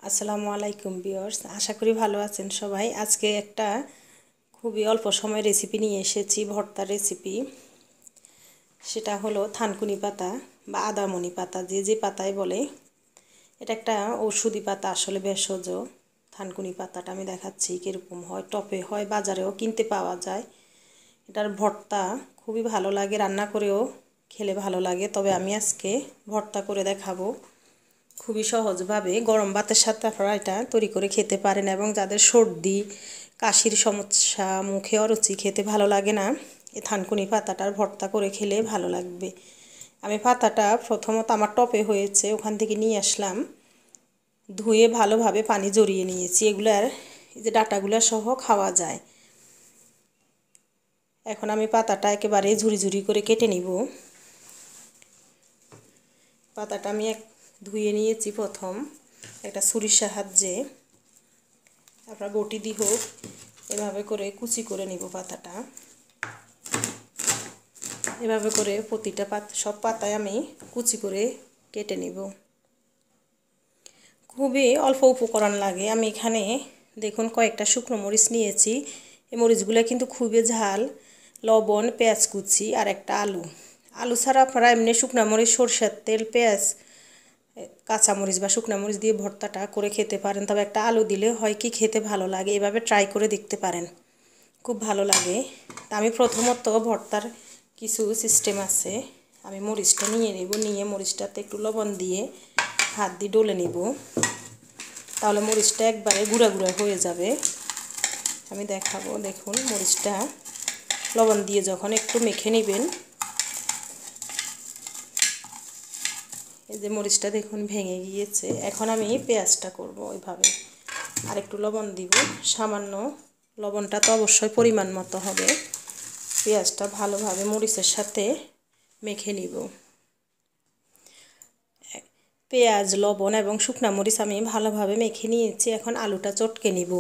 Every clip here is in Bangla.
আসসালামু আলাইকুম ভিউয়ার্স, আশা করি ভালো আছেন সবাই। আজকে একটা খুবই অল্প সময় রেসিপি নিয়ে এসেছি, ভর্তার রেসিপি। সেটা হলো থানকুনি পাতা বা আদামনি পাতা, যে যে পাতায় বলে। এটা একটা ঔষধি পাতা, আসলে ভেষজ। থানকুনি পাতাটা আমি দেখাচ্ছি কীরকম হয়। টপে হয়, বাজারেও কিনতে পাওয়া যায়। এটার ভর্তা খুবই ভালো লাগে, রান্না করেও খেলে ভালো লাগে। তবে আমি আজকে ভর্তা করে দেখাবো খুবই সহজভাবে। গরম ভাতের সাথে আপনারা এটা তৈরি করে খেতে পারেন, এবং যাদের সর্দি কাশির সমস্যা, মুখে অরুচি, খেতে ভালো লাগে না, এই থানকুনি পাতাটার ভর্তা করে খেলে ভালো লাগবে। আমি পাতাটা প্রথমত আমার টপে হয়েছে, ওখান থেকে নিয়ে আসলাম, ধুয়ে ভালোভাবে পানি জড়িয়ে নিয়েছি। এগুলার এই যে ডাঁটাগুলো সহ খাওয়া যায়। এখন আমি পাতাটা একেবারে ঝুরি ঝুরি করে কেটে নিব। পাতাটা আমি ধুয়ে নিয়েছি প্রথম একটা ছুরির সাহায্যে। আপনার বটি দিয়ে হোক, এভাবে করে কুচি করে নিব পাতাটা। এভাবে করে প্রতিটা সব পাতায় আমি কুচি করে কেটে নিব। খুবই অল্প উপকরণ লাগে। আমি এখানে দেখুন কয়েকটা শুকনো মরিচ নিয়েছি। এই মরিচগুলো কিন্তু খুবই ঝাল। লবণ, পেঁয়াজ কুচি আর একটা আলু। আলু ছাড়া আপনারা এমনি শুকনো মরিচ, সরষের তেল, পেঁয়াজ, কাঁচামরিচ বা শুকনো মরিচ দিয়ে ভর্তাটা করে খেতে পারেন। তবে একটা আলু দিলে হয় কি খেতে ভালো লাগে। এভাবে ট্রাই করে দেখতে পারেন, খুব ভালো লাগে। তা আমি প্রথমত ভর্তার কিছু সিস্টেম আছে। আমি মরিচটা নিয়ে নেব, নিয়ে মরিচটাতে একটু লবণ দিয়ে হাত দিয়ে ডলে নেব, তাহলে মরিচটা একবারে গুঁড়া গুঁড়া হয়ে যাবে। আমি দেখাবো, দেখুন মরিচটা লবণ দিয়ে যখন একটু মেখে নেবেন, এই যে মরিচটা দেখুন ভেঙে গিয়েছে। এখন আমি পেঁয়াজটা করব ওইভাবে, আর একটু লবণ দিব সামান্য। লবণটা তো অবশ্যই পরিমাণ মতো হবে। পেঁয়াজটা ভালোভাবে মরিচের সাথে মেখে নিব। পেঁয়াজ, লবণ এবং শুকনো মরিচ আমি ভালোভাবে মেখে নিয়েছি। এখন আলুটা চটকে নিব,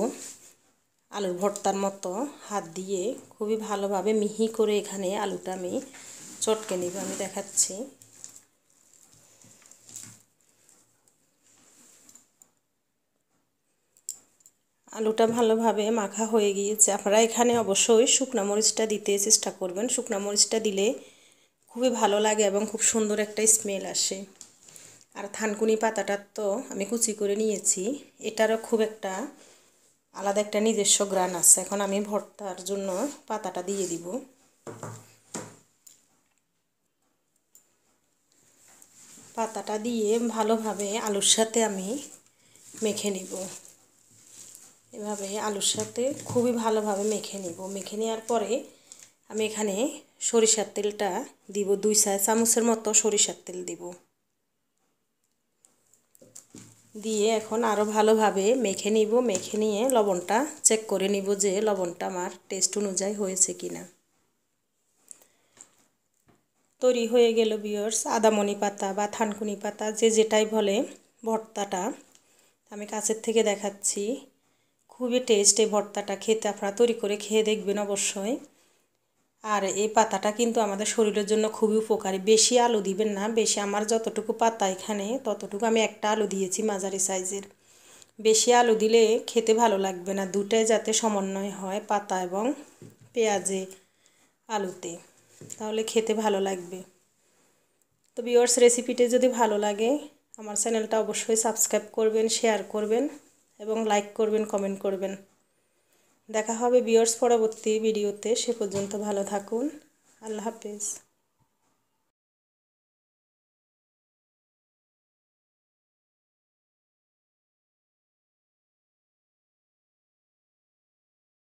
আলুর ভর্তার মতো হাত দিয়ে খুবই ভালোভাবে মিহি করে এখানে আলুটা আমি চটকে নিব। আমি দেখাচ্ছি। আলুটা ভালোভাবে মাখা হয়ে গিয়েছে। আপনারা এখানে অবশ্যই শুকনো মরিচটা দিতে চেষ্টা করবেন। শুকনো মরিচটা দিলে খুবই ভালো লাগে এবং খুব সুন্দর একটা স্মেল আসে। আর থানকুনি পাতাটার তো আমি কুচি করে নিয়েছি, এটারও খুব একটা আলাদা একটা নিজস্ব ঘ্রাণ আছে। এখন আমি ভর্তার জন্য পাতাটা দিয়ে দিব। পাতাটা দিয়ে ভালোভাবে আলুর সাথে আমি মেখে নিব। এভাবে আলুর সাথে খুবই ভালোভাবে মেখে নিব। মেখে নেওয়ার পরে আমি এখানে সরিষার তেলটা দিব, 2 চামচের মতো সরিষার তেল দিব। দিয়ে এখন আরও ভালোভাবে মেখে নিব। মেখে নিয়ে লবণটা চেক করে নিব যে লবণটা আমার টেস্ট অনুযায়ী হয়েছে কিনা। তৈরি হয়ে গেল ভিউয়ার্স আদামনি পাতা বা থানকুনি পাতা, যে যেটাই বলে, ভর্তাটা। আমি কাছের থেকে দেখাচ্ছি। খুবই টেস্ট এই ভর্তাটা। খেতে আপনারা তৈরি করে খেয়ে দেখবেন অবশ্যই। আর এই পাতাটা কিন্তু আমাদের শরীরের জন্য খুবই উপকারী। বেশি আলু দিবেন না, বেশি আমার যতটুকু পাতা এখানে ততটুকু আমি একটা আলু দিয়েছি, মাঝারি সাইজের। বেশি আলু দিলে খেতে ভালো লাগবে না। দুটাই যাতে সমন্বয় হয়, পাতা এবং পেঁয়াজে, আলুতে, তাহলে খেতে ভালো লাগবে। তো ভিউয়ার্স, রেসিপিটা যদি ভালো লাগে আমার চ্যানেলটা অবশ্যই সাবস্ক্রাইব করবেন, শেয়ার করবেন এবং লাইক করবেন, কমেন্ট করবেন। দেখা হবে ভিউয়ার্স পরবর্তী ভিডিওতে। সে পর্যন্ত ভালো থাকুন। আল্লাহ হাফেজ।